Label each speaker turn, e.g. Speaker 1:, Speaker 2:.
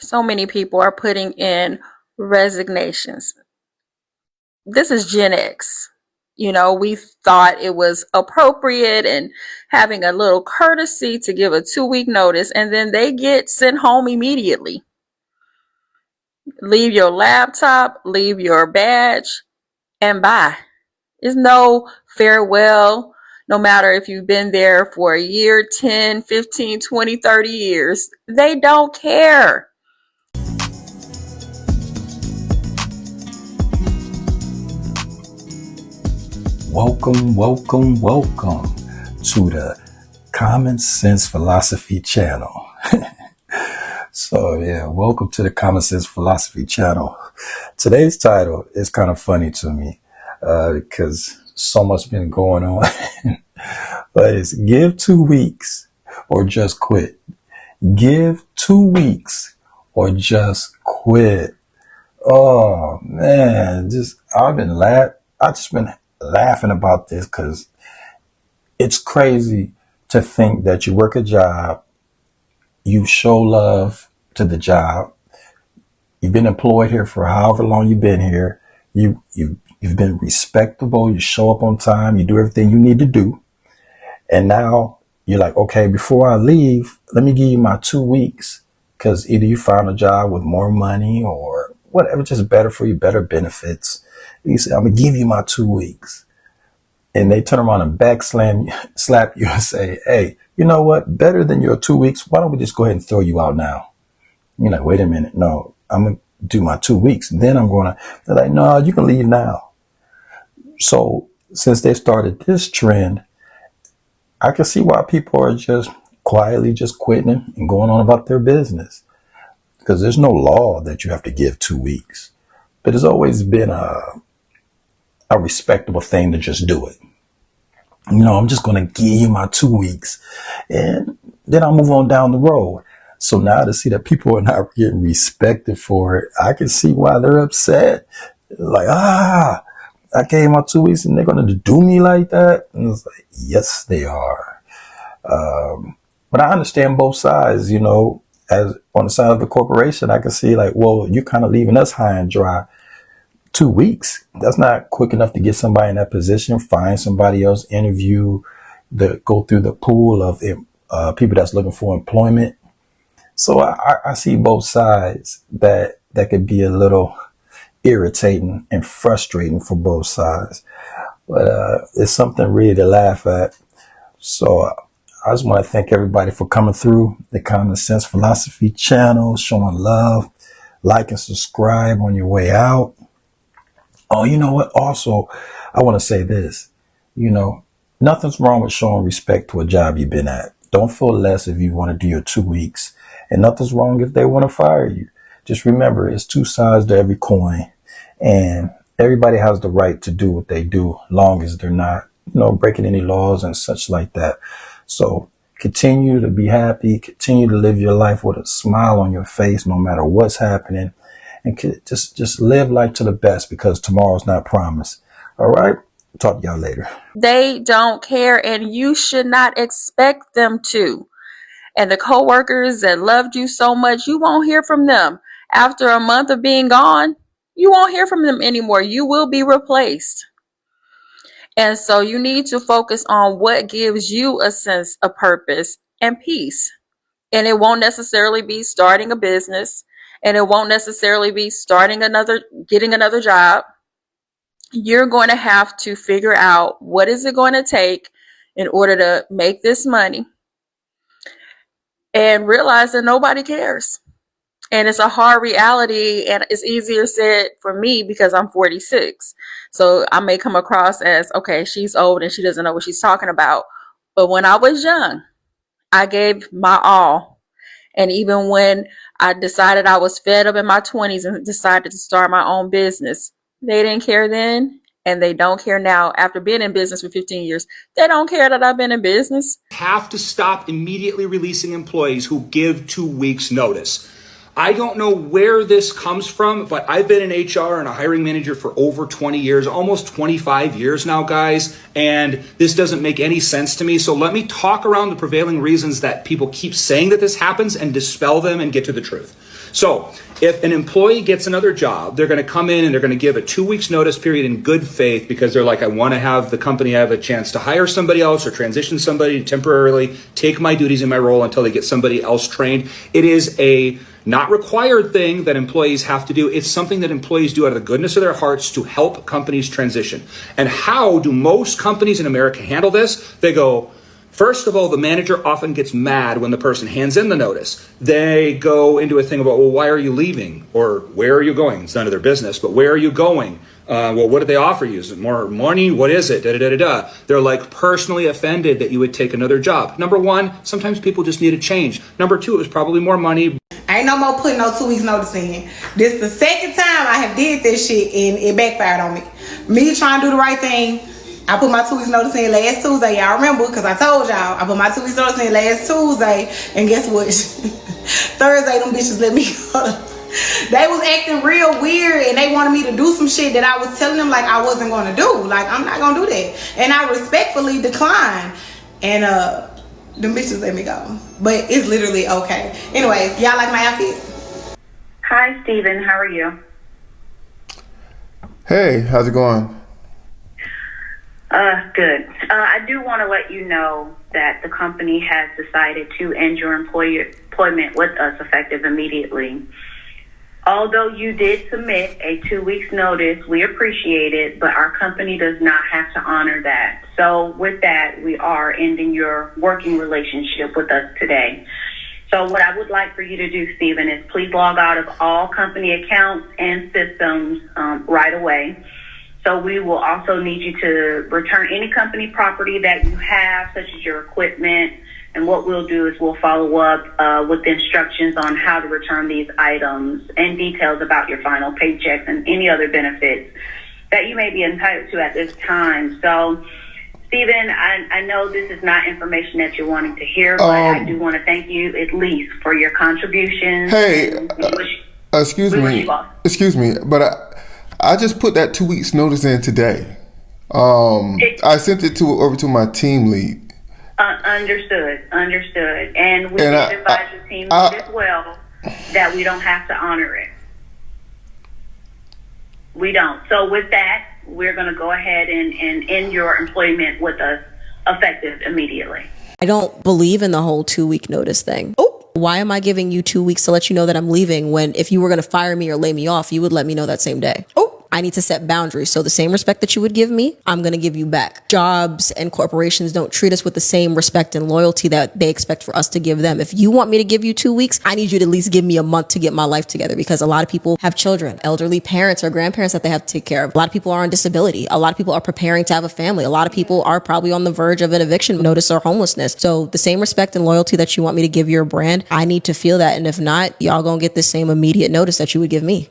Speaker 1: So many people are putting in resignations. This is Gen X. We thought it was appropriate and having a little courtesy to give a 2-week notice, and then they get sent home immediately. Leave your laptop, leave your badge, and bye. There's no farewell, no matter if you've been there for a year, 10, 15, 20, 30 years. They don't care.
Speaker 2: Welcome to the Common Sense Philosophy channel. Welcome to the Common Sense Philosophy channel. Today's title is kind of funny to me because so much been going on. But it's give 2 weeks or just quit. Give 2 weeks or just quit. Oh man, I've just been laughing about this because it's crazy to think that you work a job, you show love to the job, you've been employed here for however long you've been here, you've been respectable, you show up on time, you do everything you need to do, and now you're like, okay, before I leave, let me give you my 2 weeks because either you found a job with more money or whatever, just better for you, better benefits. You say, I'm going to give you my 2 weeks. And they turn around and slap you and say, hey, you know what? Better than your 2 weeks. Why don't we just go ahead and throw you out now? You're like, wait a minute. No, I'm going to do my 2 weeks. Then they're like, no, you can leave now. So since they started this trend, I can see why people are just quietly just quitting and going on about their business. Because there's no law that you have to give 2 weeks. But it's always been a respectable thing to just do it. I'm just going to give you my 2 weeks and then I'll move on down the road. So now to see that people are not getting respected for it, I can see why they're upset. Like, I gave my 2 weeks and they're going to do me like that. And it's like, yes, they are. But I understand both sides, as on the side of the corporation, I can see like, well, you're kind of leaving us high and dry. 2 weeks. That's not quick enough to get somebody in that position, find somebody else, interview, go through the pool of people that's looking for employment. So I see both sides that could be a little irritating and frustrating for both sides. But it's something really to laugh at. So I just want to thank everybody for coming through the Common Sense Philosophy channel, showing love, like and subscribe on your way out. Oh, you know what? Also, I want to say this, nothing's wrong with showing respect to a job you've been at. Don't feel less if you want to do your 2 weeks, and nothing's wrong if they want to fire you. Just remember, it's two sides to every coin, and everybody has the right to do what they do, long as they're not, breaking any laws and such like that. So continue to be happy, continue to live your life with a smile on your face, no matter what's happening. And just live life to the best because tomorrow's not promised. All right. Talk to y'all later.
Speaker 1: They don't care, and you should not expect them to. And the coworkers that loved you so much, you won't hear from them. After a month of being gone, you won't hear from them anymore. You will be replaced. And so you need to focus on what gives you a sense of purpose and peace. And it won't necessarily be starting a business. And it won't necessarily be getting another job. You're going to have to figure out what is it going to take in order to make this money and realize that nobody cares. And it's a hard reality, and it's easier said for me because I'm 46. So I may come across as, okay, she's old and she doesn't know what she's talking about. But when I was young, I gave my all. And even when I decided I was fed up in my 20s and decided to start my own business, they didn't care then, and they don't care now. After being in business for 15 years, they don't care that I've been in business.
Speaker 3: Have to stop immediately releasing employees who give 2 weeks notice. I don't know where this comes from, but I've been in HR and a hiring manager for over 20 years, almost 25 years now, guys, and this doesn't make any sense to me. So let me talk around the prevailing reasons that people keep saying that this happens and dispel them and get to the truth. So if an employee gets another job, they're going to come in and they're going to give a 2 weeks notice period in good faith because they're like, I want to have the company have a chance to hire somebody else or transition somebody to temporarily take my duties in my role until they get somebody else trained. It is a not required thing that employees have to do. It's something that employees do out of the goodness of their hearts to help companies transition. And how do most companies in America handle this? They go, first of all, the manager often gets mad when the person hands in the notice. They go into a thing about, well, why are you leaving? Or where are you going? It's none of their business, but where are you going? Well, what did they offer you? Is it more money? What is it? Da, da, da, da, da. They're like personally offended that you would take another job. Number one, sometimes people just need a change. Number two, it was probably more money.
Speaker 4: Ain't no more putting no 2 weeks notice in. This the second time I have did this shit and it backfired on me. Me trying to do the right thing. I put my 2 weeks notice in last Tuesday. Y'all remember, because I told y'all I put my 2 weeks notice in last Tuesday, and guess what? Thursday them bitches let me go. They was acting real weird and they wanted me to do some shit that I was telling them like I wasn't gonna do. Like, I'm not gonna do that. And I respectfully declined. And them bitches let me go. But it's literally okay. Anyways, y'all like my outfit?
Speaker 5: Hi, Steven. How are you?
Speaker 6: Hey, how's it going?
Speaker 5: Good. I do want to let you know that the company has decided to end your employment with us effective immediately. Although you did submit a 2 weeks notice, we appreciate it, but our company does not have to honor that. So with that, we are ending your working relationship with us today. So what I would like for you to do, Stephen, is please log out of all company accounts and systems right away. So we will also need you to return any company property that you have, such as your equipment. And what we'll do is we'll follow up with instructions on how to return these items and details about your final paychecks and any other benefits that you may be entitled to at this time. So, Stephen, I know this is not information that you're wanting to hear, but I do want to thank you at least for your contributions.
Speaker 6: Hey, excuse me, but I just put that 2 weeks notice in today. I sent it over to my team lead.
Speaker 5: Understood. And we did advise your team as well that we don't have to honor it. We don't. So with that, we're going to go ahead and end your employment with us effective immediately.
Speaker 7: I don't believe in the whole 2 week notice thing. Oh, why am I giving you 2 weeks to let you know that I'm leaving when if you were going to fire me or lay me off, you would let me know that same day? Oh, I need to set boundaries. So the same respect that you would give me, I'm going to give you back. Jobs and corporations don't treat us with the same respect and loyalty that they expect for us to give them. If you want me to give you 2 weeks, I need you to at least give me a month to get my life together, because a lot of people have children, elderly parents or grandparents that they have to take care of. A lot of people are on disability. A lot of people are preparing to have a family. A lot of people are probably on the verge of an eviction notice or homelessness. So the same respect and loyalty that you want me to give your brand, I need to feel that. And if not, y'all gonna get the same immediate notice that you would give me.